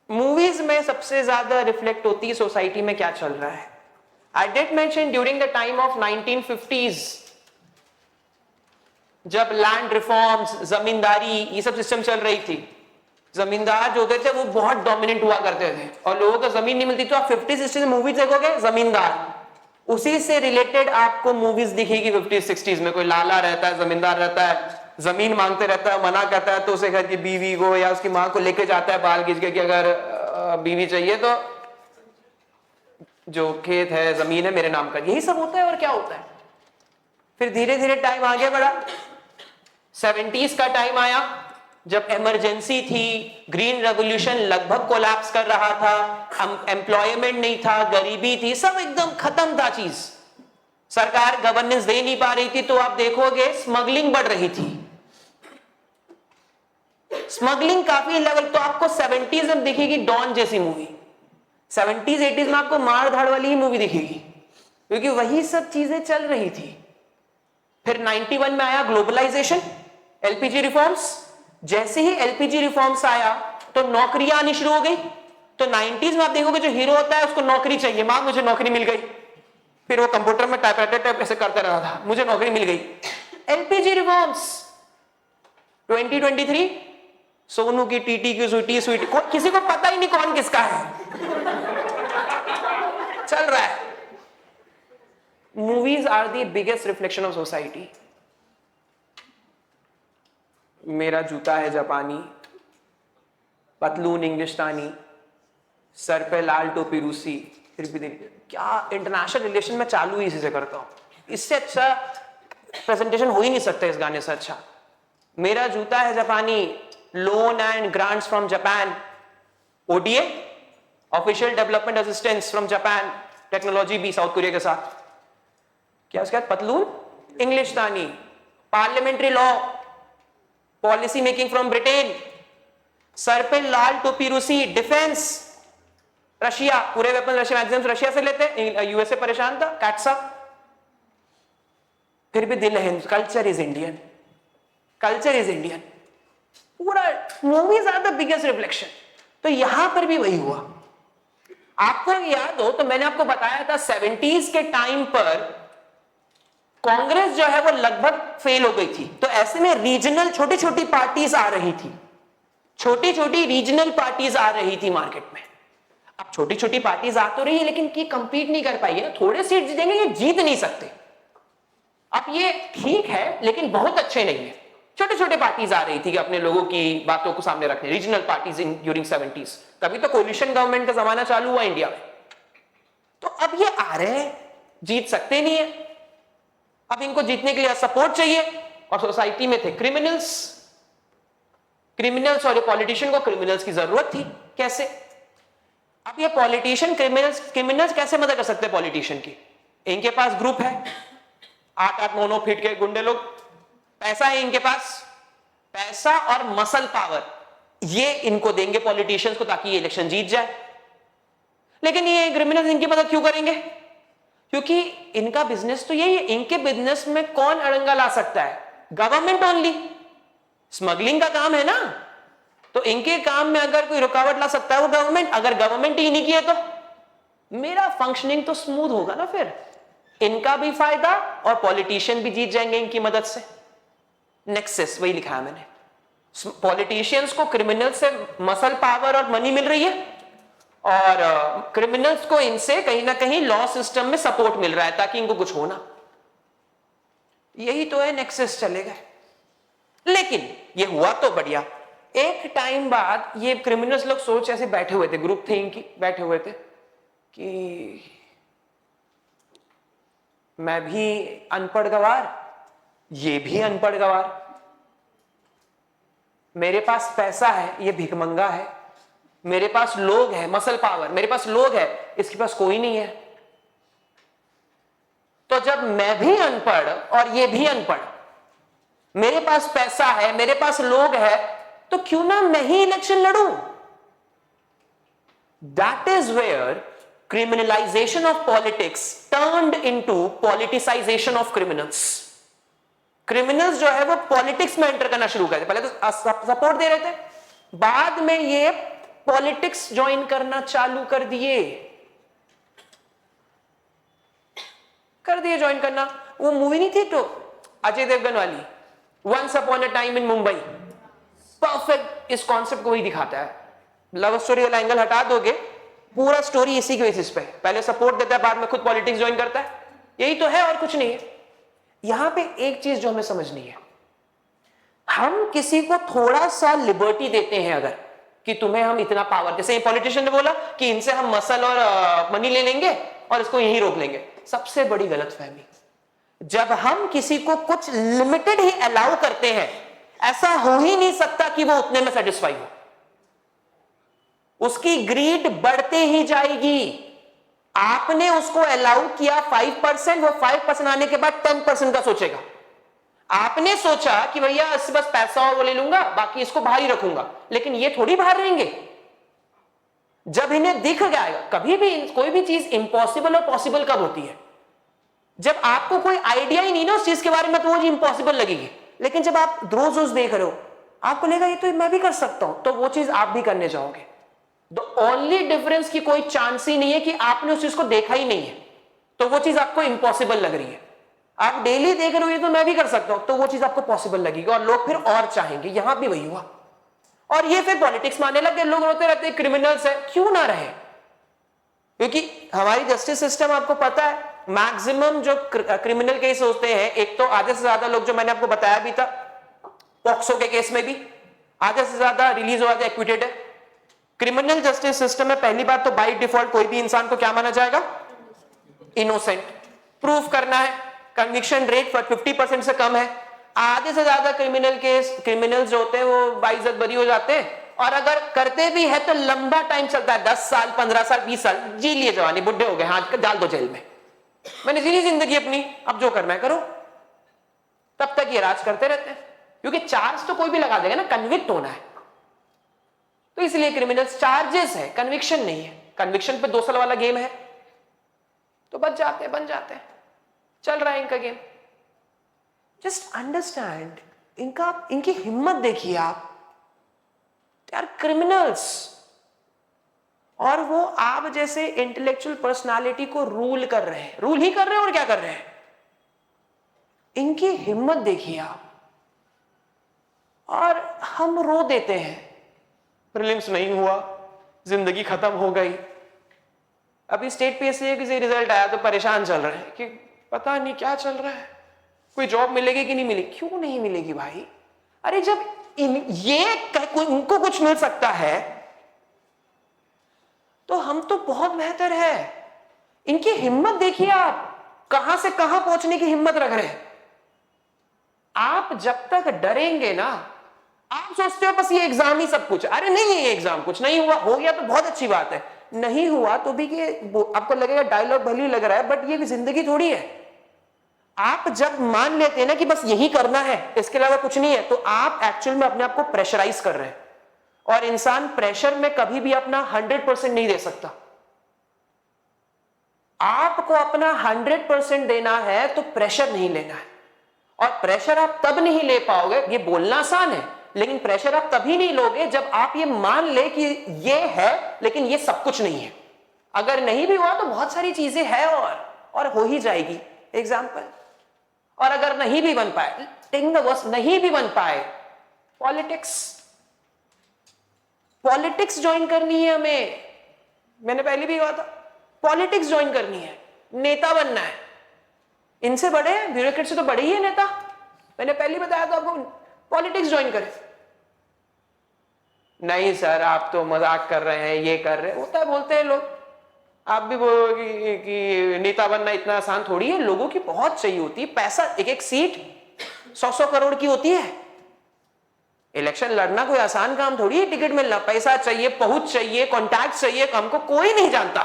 Movies में सबसे ज्यादा रिफ्लेक्ट होती है सोसाइटी में क्या चल रहा है. I did mention during the time of 1950s, जब लैंड रिफॉर्म्स, जमींदारी, ये सब सिस्टम चल रही थी, जमींदार जो होते थे वो बहुत डोमिनेंट हुआ करते थे और लोगों को जमीन नहीं मिलती. तो आप 50-60 में मूवीज देखोगे जमींदार, उसी से रिलेटेड आपको मूवीज दिखेगी 50-60s में. कोई लाला रहता है, जमींदार रहता है, जमीन मांगते रहता है, मना करता है तो उसे घर की बीवी को या उसकी मां को लेके जाता है बाल खींच के कि अगर बीवी चाहिए तो जो खेत है, जमीन है, मेरे नाम का. यही सब होता है. और क्या होता है फिर धीरे धीरे टाइम आगे बढ़ा. 70s का टाइम आया जब इमरजेंसी थी, ग्रीन रेवोल्यूशन लगभग कोलैप्स कर रहा था, एम्प्लॉयमेंट नहीं था, गरीबी थी, सब एकदम खत्म था चीज. सरकार गवर्नेंस दे नहीं पा रही थी. तो आप देखोगे स्मगलिंग बढ़ रही थी, स्मगलिंग काफी लेवल. तो आपको 70s में दिखेगी डॉन जैसी मूवी, 70s-80s में आपको मार धाड़ वाली ही मूवी दिखेगी, क्योंकि वही सब चीजें चल रही थी. फिर 91 में आया ग्लोबलाइजेशन, एलपीजी रिफॉर्म्स. जैसे ही एलपीजी रिफॉर्म्स आया तो नौकरियां आनी शुरू हो गई. तो 90s में आप देखोगे जो हीरो होता है उसको नौकरी चाहिए, मां मुझे नौकरी मिल गई. फिर वो कंप्यूटर में टाइपराइटर टाइप ऐसे करता रहा था, मुझे नौकरी मिल गई. एलपीजी रिफॉर्म्स 2023, सोनू की टीटी की स्वीटी स्वीटी, किसी को पता ही नहीं कौन किसका है. चल रहा है. Movies are the biggest reflection of society. मेरा जूता है जापानी, पतलून इंग्लिस्तानी, सर पे लाल टोपी रूसी. फिर भी क्या इंटरनेशनल रिलेशन में चालू ही इसी से करता हूं. इससे अच्छा प्रेजेंटेशन हो ही नहीं सकता इस गाने से अच्छा. मेरा जूता है जापानी, loan and grants from Japan, ODA official development assistance from Japan, technology भी साउथ कोरिया के साथ. क्या उसके बाद पतलून इंग्लिस्तानी, parliamentary law, policy making from Britain, सर पे लाल टोपी रूसी, डिफेंस रशिया, पूरे वेपन रशिया मैक्सिमम रशिया से लेते, यूएसए परेशान था, कैट्स अप. फिर भी दिल है, culture is Indian, culture is Indian. पूरा movies are the biggest reflection. तो यहां पर भी वही हुआ. आपको याद हो तो मैंने आपको बताया था 70s के टाइम पर कांग्रेस जो है वो लगभग फेल हो गई थी. तो ऐसे में रीजनल छोटी छोटी पार्टीज आ रही थी, छोटी छोटी रीजनल पार्टीज आ रही थी मार्केट में. अब छोटी छोटी पार्टीज आ तो रही है लेकिन की कंपीट नहीं कर पाई है. थोड़े सीट जीतेंगे, ये जीत नहीं सकते. अब ये ठीक है लेकिन बहुत अच्छे नहीं है. छोटे छोटे पार्टीज आ रही थी कि अपने लोगों की बातों को सामने रखने, regional parties in during 70s. तभी तो कोलिशन गवर्नमेंट का जमाना चालू हुआ इंडिया में. तो अब ये आ रहे हैं, जीत सकते नहीं है. अब इनको जीतने के लिए सपोर्ट चाहिए. और सोसाइटी में थे क्रिमिनल्स, और ये पॉलिटिशियन को क्रिमिनल्स की जरूरत थी. कैसे? अब ये पॉलिटिशियन क्रिमिनल्स कैसे मदद कर सकते हैं पॉलिटिशियन की? इनके पास ग्रुप है, 8-8, 9-9 फीट के गुंडे लोग, पैसा है इनके पास, पैसा और मसल पावर ये इनको देंगे पॉलिटिशियंस को ताकि ये इलेक्शन जीत जाए. लेकिन ये क्रिमिनल्स इनकी मदद क्यों करेंगे? क्योंकि इनका बिजनेस तो यही है. इनके बिजनेस में कौन अड़ंगा ला सकता है? Government only. स्मगलिंग का काम है ना, तो इनके काम में अगर कोई रुकावट ला सकता है वो गवर्नमेंट. अगर गवर्नमेंट ही नहीं किए तो मेरा फंक्शनिंग तो स्मूथ होगा ना. फिर इनका भी फायदा और पॉलिटिशियन भी जीत जाएंगे इनकी मदद से. नेक्सस वही लिखा है मैंने. पॉलिटिशियंस को क्रिमिनल से मसल पावर और मनी मिल रही है और क्रिमिनल्स को इनसे कहीं ना कहीं लॉ सिस्टम में सपोर्ट मिल रहा है ताकि इनको कुछ हो ना. यही तो है, नेक्सस चलेगा. लेकिन ये हुआ तो बढ़िया. एक टाइम बाद ये क्रिमिनल्स लोग सोच ऐसे बैठे हुए थे, ग्रुप थे इनकी, बैठे हुए थे कि मैं भी अनपढ़ गवार, ये भी अनपढ़ गवार, मेरे पास पैसा है, ये भिखमंगा है, मेरे पास लोग है, मसल पावर, मेरे पास लोग है, इसके पास कोई नहीं है. तो जब मैं भी अनपढ़ और ये भी अनपढ़, मेरे पास पैसा है, मेरे पास लोग है, तो क्यों ना मैं ही इलेक्शन लड़ूं? That is where criminalization of politics turned into politicization of criminals. Criminals जो है वो पॉलिटिक्स में एंटर करना शुरू कर दिया. पहले तो सपोर्ट दे रहे थे, बाद में ये पॉलिटिक्स ज्वाइन करना चालू कर दिए ज्वाइन करना। वो मूवी नहीं थी तो अजय देवगन वाली, once upon a time in Mumbai, perfect इस कॉन्सेप्ट को ही दिखाता है। लव स्टोरी वाला एंगल हटा दोगे, पूरा स्टोरी इसी के बेसिस पे, पहले सपोर्ट देता है, बाद में खुद पॉलिटिक्स ज्वाइन करता है। यही तो है और कुछ नहीं है। यहां पे एक चीज जो हमें समझनी है, हम किसी को थोड़ा सा लिबर्टी देते हैं अगर, कि तुम्हें हम इतना पावर, जैसे पॉलिटिशियन ने बोला कि इनसे हम मसल और मनी ले लेंगे और इसको यहीं रोक लेंगे, सबसे बड़ी गलतफहमी। जब हम किसी को कुछ लिमिटेड ही अलाउ करते हैं, ऐसा हो ही नहीं सकता कि वो उतने में सेटिस्फाई हो, उसकी ग्रीड बढ़ते ही जाएगी। आपने उसको अलाउ किया 5%, वो 5% आने के बाद 10% का सोचेगा। आपने सोचा कि भैया इससे बस पैसा और वो ले लूंगा, बाकी इसको बाहर ही रखूंगा, लेकिन ये थोड़ी बाहर रहेंगे। जब इन्हें दिख जाएगा, कभी भी कोई भी चीज इंपॉसिबल और पॉसिबल कब होती है? जब आपको कोई आइडिया ही नहीं ना उस चीज के बारे में, तो वो चीज इंपॉसिबल लगेगी। लेकिन जब आप रोज रोज देख रहे हो, आपको लगेगा ये तो मैं भी कर सकता हूं, तो वो चीज आप भी करने जाओगे। द ओनली डिफरेंस की कोई चांस ही नहीं है कि आपने उस चीज को देखा ही नहीं है, तो वो चीज आपको इंपॉसिबल लग रही है। आप डेली देख रहे हो ये तो मैं भी कर सकता हूं, तो वो चीज आपको पॉसिबल लगेगी और लोग फिर और चाहेंगे। यहां भी वही हुआ, और ये फिर पॉलिटिक्स मानने लगे। लोग रोते रहते क्रिमिनल्स है, क्यों ना रहे? क्योंकि हमारी जस्टिस सिस्टम आपको पता है, मैक्सिमम जो क्रिमिनल केस होते हैं, एक तो आधे से ज्यादा लोग, जो मैंने आपको बताया भी था पॉक्सो के केस में भी आधे से ज्यादा रिलीज हो जाते एक्विटेड है। क्रिमिनल जस्टिस सिस्टम में पहली बात तो बाय डिफॉल्ट कोई भी इंसान को क्या माना जाएगा? इनोसेंट। प्रूफ करना है, कन्विक्शन रेट 50% से कम है। आधे से ज्यादा क्रिमिनल्स जो होते हैं वो बाइज्जत बरी हो जाते हैं, और अगर करते भी है तो लंबा टाइम चलता है, 10 साल 15 साल 20 साल जी लिए, जवानी बुढ़े हो गए, हाँ डाल दो जेल में, मैंने जी ली जिंदगी अपनी, अब जो करना है करो। तब तक ये राज करते रहते हैं, क्योंकि चार्ज तो कोई भी लगा देगा ना, कन्विक्ट होना है। तो इसलिए क्रिमिनल्स चार्जेस है, कन्विक्शन नहीं है। कन्विक्शन पे 2 साल वाला गेम है तो बन जाते हैं, चल रहा है इनका गेम। जस्ट अंडरस्टैंड, इनकी हिम्मत देखिए आप, दे आर क्रिमिनल्स, और वो आप जैसे इंटेलेक्चुअल पर्सनालिटी को रूल कर रहे हैं, रूल ही कर रहे हैं, और क्या कर रहे हैं? इनकी हिम्मत देखिए आप। और हम रो देते हैं, प्रीलिम्स नहीं हुआ, जिंदगी खत्म हो गई। अभी स्टेट पीएससी किसी रिजल्ट आया तो परेशान चल रहे हैं कि पता नहीं क्या चल रहा है, कोई जॉब मिलेगी कि नहीं मिलेगी। क्यों नहीं मिलेगी भाई? अरे जब इनको कुछ मिल सकता है तो हम तो बहुत बेहतर है। इनकी हिम्मत देखिए आप, कहां से कहां पहुंचने की हिम्मत रख रहे हैं। आप जब तक डरेंगे ना, आप सोचते हो बस ये एग्जाम ही सब कुछ, अरे नहीं, ये एग्जाम कुछ नहीं हुआ, हो गया तो बहुत अच्छी बात है, नहीं हुआ तो भी आपको लगेगा डायलॉग भले ही लग रहा है, बट ये जिंदगी थोड़ी है। आप जब मान लेते हैं ना कि बस यही करना है, इसके अलावा कुछ नहीं है, तो आप एक्चुअल में अपने आप को प्रेशराइज कर रहे हैं। और इंसान प्रेशर में कभी भी अपना 100% नहीं दे सकता। आपको अपना 100% देना है तो प्रेशर नहीं लेना है। और प्रेशर आप तब नहीं ले पाओगे, ये बोलना आसान है, लेकिन प्रेशर आप तभी नहीं लोगे जब आप ये मान ले कि ये है लेकिन ये सब कुछ नहीं है। अगर नहीं भी हुआ तो बहुत सारी चीजें हैं और हो ही जाएगी। एग्जाम्पल, और अगर नहीं भी बन पाए, टेकिंग द वर्स्ट, नहीं भी बन पाए, पॉलिटिक्स ज्वाइन करनी है हमें। मैंने पहले भी कहा था, पॉलिटिक्स ज्वाइन करनी है, नेता बनना है। इनसे बड़े, ब्यूरोक्रेट से तो बड़े ही है नेता। मैंने पहले बताया था आपको, पॉलिटिक्स ज्वाइन करें। नहीं सर आप तो मजाक कर रहे हैं, ये कर रहे हैं, होता है, बोलते हैं लोग। आप भी बोलोगे कि नेता बनना इतना आसान थोड़ी है, लोगों की बहुत चाहिए होती है पैसा। एक एक सीट 100-100 करोड़ की होती है। इलेक्शन लड़ना कोई आसान काम थोड़ी है, टिकट मिलना, पैसा चाहिए, पहुंच चाहिए, कॉन्टैक्ट चाहिए, हमको कोई नहीं जानता।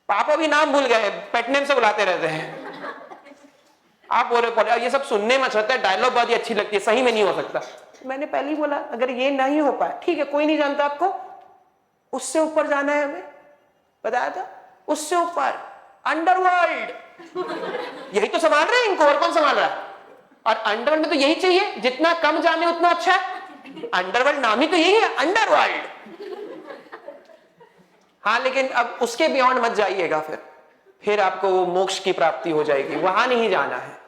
पापा भी नाम भूल गए, पेटनेम से बुलाते रहते हैं। आप बोल रहे ये सब सुनने में अच्छा लगता है, डायलॉग बात अच्छी लगती है, सही में नहीं हो सकता। मैंने पहले ही बोला, अगर ये नहीं हो पाए ठीक है, कोई नहीं जानता आपको, उससे ऊपर जाना है हमें, बताया था, उससे ऊपर अंडरवर्ल्ड। यही तो संभाल रहे हैं इनको, और कौन संभाल रहा है? और अंडरवर्ल्ड में तो यही चाहिए, जितना कम जाने उतना अच्छा है। अंडरवर्ल्ड नाम ही तो यही है, अंडरवर्ल्ड। हाँ, लेकिन अब उसके बियॉन्ड मत जाइएगा, फिर आपको वो मोक्ष की प्राप्ति हो जाएगी। वहां नहीं जाना है,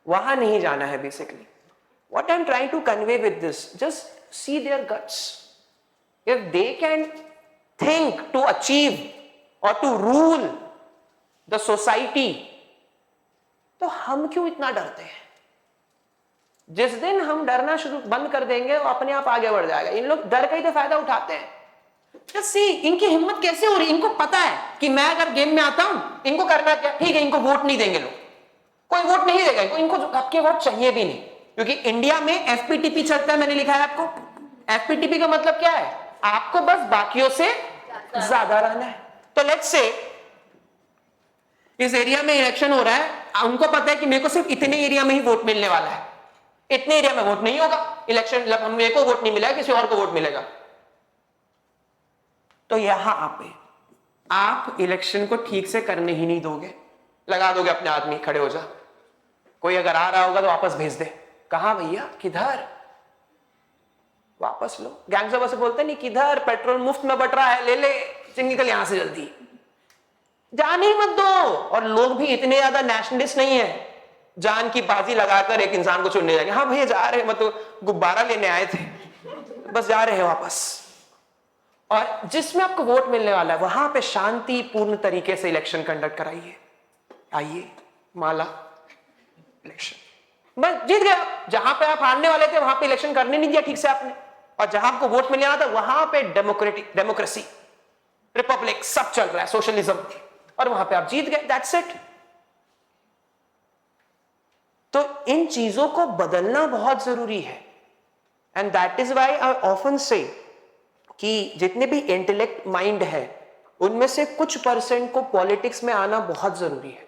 वहां नहीं जाना है। Basically what I am trying to convey with this, just see their guts. If they can think to achieve और टू रूल द सोसाइटी, तो हम क्यों इतना डरते हैं? जिस दिन हम डरना शुरू बंद कर देंगे, वो अपने आप आगे बढ़ जाएगा। इन लोग डर का ही तो फायदा उठाते हैं। सी इनकी हिम्मत कैसे हो रही है? इनको पता है कि मैं अगर गेम में आता हूं, इनको करना क्या, ठीक है, इनको वोट नहीं देंगे लोग, कोई वोट नहीं देगा इनको आपके वोट चाहिए भी नहीं, क्योंकि इंडिया में एफपीटीपी चलता है। मैंने लिखा है आपको, एफपीटीपी का मतलब क्या है? आपको बस बाकियों से ज्यादा रहना है। तो लेट्स से इस एरिया में इलेक्शन हो रहा है, उनको पता है कि मेरे को सिर्फ इतने एरिया में ही वोट मिलने वाला है, इतने एरिया में वोट नहीं होगा इलेक्शन, मतलब हम मेरे को वोट नहीं मिला, किसी और को वोट मिलेगा। तो यहां पे आप इलेक्शन को ठीक से करने ही नहीं दोगे, लगा दोगे अपने आदमी, खड़े हो जा, कोई अगर आ रहा होगा तो वापस भेज दे। कहां भैया, किधर, वापस लो। गैंगस्टर से बोलते नहीं, किधर पेट्रोल मुफ्त में बट रहा है, ले ले, निकल यहां से जल्दी, जाने मत दो। और लोग भी इतने ज्यादा नेशनलिस्ट नहीं है, जान की बाजी लगाकर एक इंसान को चुनने जाएंगे। हाँ भैया जा रहे हैं, मतलब गुब्बारा लेने आए थे, बस जा रहे हैं वापस। और जिसमें आपको वोट मिलने वाला है, वहां पे शांतिपूर्ण तरीके से इलेक्शन कंडक्ट कराइए। आइए, माला इलेक्शन, बस जीत गया। जहां पे आप हारने वाले थे, वहां पे इलेक्शन करने नहीं दिया ठीक से आपने, और जहां आपको वोट मिलने वाला था, वहां पे डेमोक्रेसी, रिपब्लिक सब चल रहा है, सोशलिज्म, और वहां पे आप जीत गए। That's it. तो इन चीजों को बदलना बहुत जरूरी है। And that is why I often से कि जितने भी इंटेलेक्ट माइंड है, उनमें से कुछ परसेंट को पॉलिटिक्स में आना बहुत जरूरी है,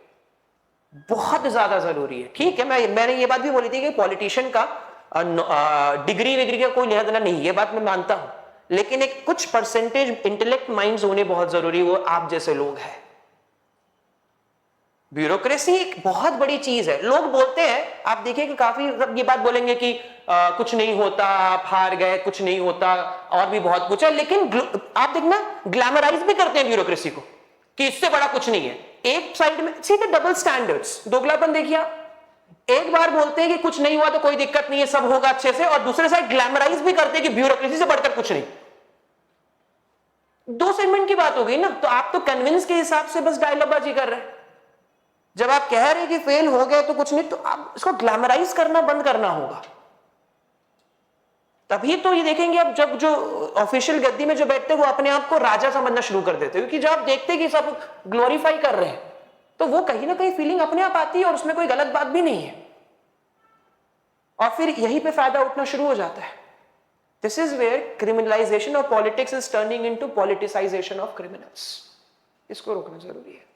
बहुत ज्यादा जरूरी है। ठीक है, मैंने ये बात भी बोली थी कि पॉलिटिशियन का डिग्री विग्री का कोई लेना देना नहीं, ये बात मैं मानता हूं, लेकिन एक कुछ परसेंटेज इंटेलेक्ट माइंड्स होने बहुत जरूरी, वो आप जैसे लोग हैं। ब्यूरोक्रेसी एक बहुत बड़ी चीज है। लोग बोलते हैं, आप देखिए कि काफी ये बात बोलेंगे कि कुछ नहीं होता, आप हार गए, कुछ नहीं होता, और भी बहुत कुछ है, लेकिन आप देखना ग्लैमराइज भी करते हैं ब्यूरोक्रेसी को कि इससे बड़ा कुछ नहीं है। एक साइड में सीधे डबल स्टैंडर्ड्स, दोगलापन देखिए। एक बार बोलते हैं कि कुछ नहीं हुआ तो कोई दिक्कत नहीं है, सब होगा अच्छे से, और दूसरे साइड ग्लैमराइज भी करते हैं कि ब्यूरोक्रेसी से बढ़कर कुछ नहीं। दो सेगमेंट की बात हो गई ना। तो आप तो कन्विंस के हिसाब से बस डायलॉगबाजी कर रहे हैं। जब आप कह रहे हैं कि फेल हो गए तो कुछ नहीं, तो आप इसको ग्लैमराइज करना बंद करना होगा। तभी तो ये देखेंगे अब, जब जो ऑफिशियल गद्दी में जो बैठते हैं, वो अपने आप को राजा समझना शुरू कर देते हैं, क्योंकि जब आप देखते हैं कि सब ग्लोरीफाई कर रहे हैं, तो वो कहीं ना कहीं फीलिंग अपने आप आती है, और उसमें कोई गलत बात भी नहीं है, और फिर यहीं पे फायदा उठना शुरू हो जाता है। This is where criminalisation of politics is turning into politicisation of criminals. इसको रोकना जरूरी है।